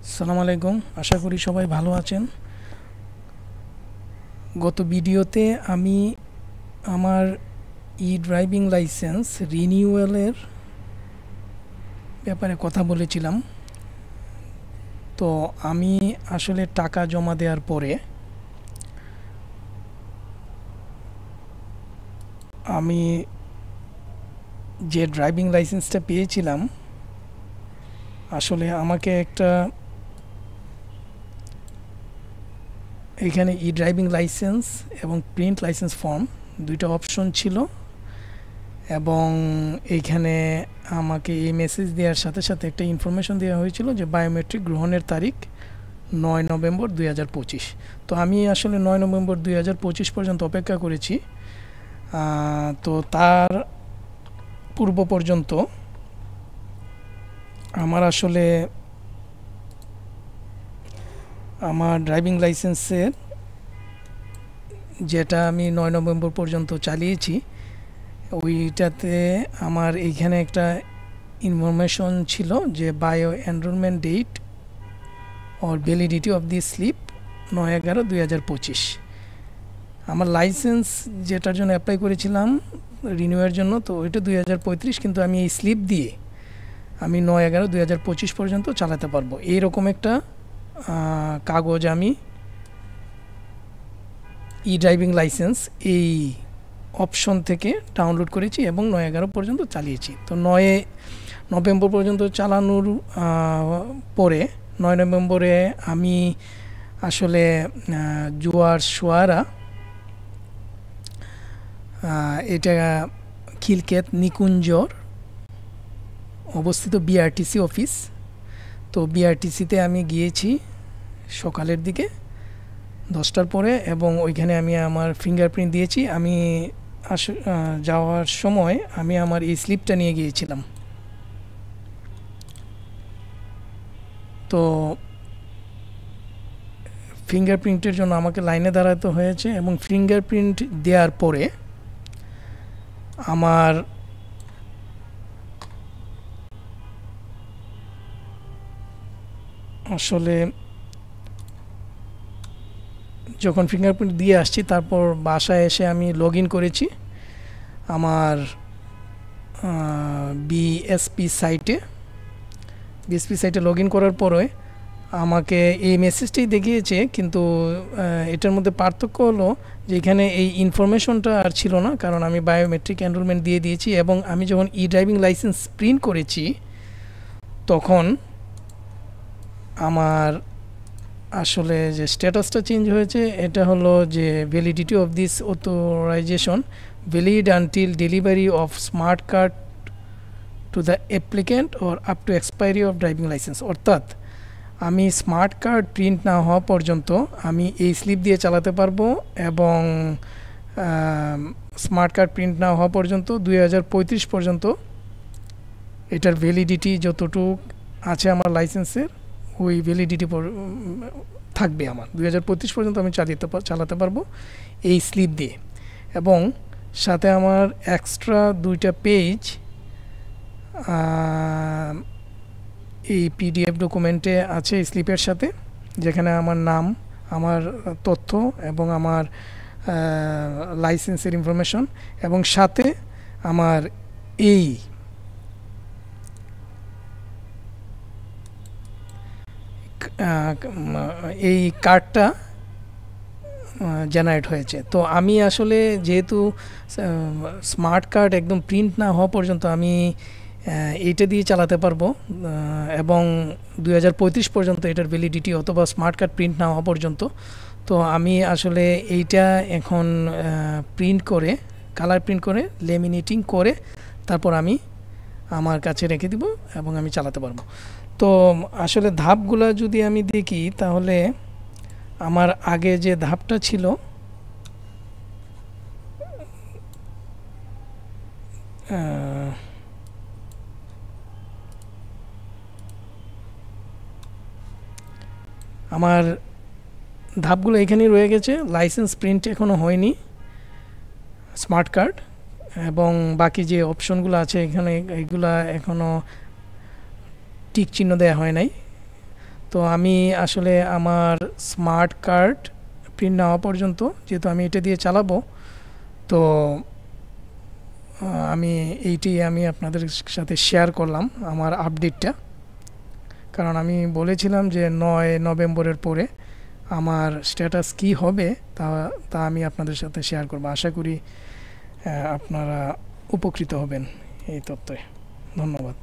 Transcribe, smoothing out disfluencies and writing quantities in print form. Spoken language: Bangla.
আসসালামু আলাইকুম, আশা করি সবাই ভালো আছেন। গত ভিডিওতে আমি আমার ড্রাইভিং লাইসেন্স রিনিউয়ালের ব্যাপারে কথা বলেছিলাম। তো আমি আসলে টাকা জমা দেওয়ার পরে আমি যে ড্রাইভিং লাইসেন্সটা পেয়েছিলাম, আসলে আমাকে একটা এখানে ড্রাইভিং লাইসেন্স এবং প্রিন্ট লাইসেন্স ফর্ম দুইটা অপশন ছিল, এবং এইখানে আমাকে এই মেসেজ দেওয়ার সাথে সাথে একটা ইনফরমেশন দেওয়া হয়েছিল যে বায়োমেট্রিক গ্রহণের তারিখ 9 নভেম্বর 2025। তো আমি আসলে 9 নভেম্বর 2025 পর্যন্ত অপেক্ষা করেছি। তো তার পূর্ব পর্যন্ত আমার আসলে আমার ড্রাইভিং লাইসেন্সের যেটা আমি 9 নভেম্বর পর্যন্ত চালিয়েছি, ওইটাতে আমার এইখানে একটা ইনফরমেশন ছিল যে bio enrolment date or validity of the slip 9/11/2025। আমার লাইসেন্স যেটার জন্য অ্যাপ্লাই করেছিলাম রিনিউয়ের জন্য, তো ওইটা 2035, কিন্তু আমি এই স্লিপ দিয়ে আমি 9/11/2025 পর্যন্ত চালাতে পারবো, এইরকম একটা কাগজ আমি ড্রাইভিং লাইসেন্স এই অপশন থেকে ডাউনলোড করেছি এবং 9/11 পর্যন্ত চালিয়েছি। তো 9 নভেম্বর পর্যন্ত চালানোর পরে 9 নভেম্বরে আমি আসলে জুয়ার এটা খিলক্ষেত নিকুঞ্জর অবস্থিত বিআরটিসি অফিস। তো বিআরটিসিতে আমি গিয়েছি সকালের দিকে 10টার পরে, এবং ওইখানে আমি আমার ফিঙ্গারপ্রিন্ট দিয়েছি। আমি যাওয়ার সময় আমি আমার এই স্লিপটা নিয়ে গিয়েছিলাম। তো ফিঙ্গারপ্রিন্টের জন্য আমাকে লাইনে দাঁড়াতে হয়েছে, এবং ফিঙ্গারপ্রিন্ট দেওয়ার পরে আমার আসলে যখন ফিঙ্গারপ্রিন্ট দিয়ে আসছি, তারপর বাসায় এসে আমি লগ ইন করেছি আমার বিএসপি সাইটে লগ ইন করার পরে আমাকে এই মেসেজটাই দেখিয়েছে, কিন্তু এটার মধ্যে পার্থক্য হলো যে এখানে এই ইনফরমেশনটা আর ছিল না, কারণ আমি বায়োমেট্রিক এনরোলমেন্ট দিয়ে দিয়েছি। এবং আমি যখন ড্রাইভিং লাইসেন্স প্রিন্ট করেছি, তখন আমার আসলে যে স্ট্যাটাসটা চেঞ্জ হয়েছে, এটা হলো যে validity of this authorisation valid until delivery of smart card to the applicant or up to expiry of driving licence. অর্থাৎ আমি স্মার্ট কার্ড প্রিন্ট না হওয়া পর্যন্ত আমি এই স্লিপ দিয়ে চালাতে পারবো, এবং স্মার্ট কার্ড প্রিন্ট না হওয়া পর্যন্ত 2035 পর্যন্ত এটার ভ্যালিডিটি যতটুকু আছে আমার লাইসেন্সের, ওই ভ্যালিডিটি থাকবে। আমার 2035 পর্যন্ত আমি চালাতে পারবো এই স্লিপ দিয়ে। এবং সাথে আমার এক্সট্রা 2টা পেজ এই পিডিএফ ডকুমেন্টে আছে স্লিপের সাথে, যেখানে আমার নাম, আমার তথ্য এবং আমার লাইসেন্সের ইনফরমেশন, এবং সাথে আমার এই কার্ডটা জেনারেট হয়েছে। তো আমি আসলে যেহেতু স্মার্ট কার্ড একদম প্রিন্ট না হওয়া পর্যন্ত আমি এইটা দিয়ে চালাতে পারবো, এবং 2035 পর্যন্ত এটার ভ্যালিডিটি, অথবা স্মার্ট কার্ড প্রিন্ট না হওয়া পর্যন্ত। তো আমি আসলে এইটা এখন প্রিন্ট করে, কালার প্রিন্ট করে, লেমিনেটিং করে তারপর আমি আমার কাছে রেখে দিব এবং আমি চালাতে পারবো। তো আসলে ধাপগুলো যদি আমি দেখি, তাহলে আমার আগে যে ধাপটা ছিল, আমার ধাপগুলো এখানেই রয়ে গেছে। লাইসেন্স প্রিন্ট এখনও হয়নি, স্মার্ট কার্ড, এবং বাকি যে অপশনগুলো আছে এখানে, এগুলা এখনও টিক চিহ্ন দেওয়া হয় নাই। তো আমি আসলে আমার স্মার্ট কার্ড প্রিন্ট না হওয়া পর্যন্ত, যেহেতু আমি এটা দিয়ে চালাবো, তো আমি আমি আপনাদের সাথে শেয়ার করলাম আমার আপডেটটা। কারণ আমি বলেছিলাম যে 9 নভেম্বরের পরে আমার স্ট্যাটাস কি হবে তা তা আমি আপনাদের সাথে শেয়ার করব। আশা করি আপনারা উপকৃত হবেন এই তথ্যে। ধন্যবাদ।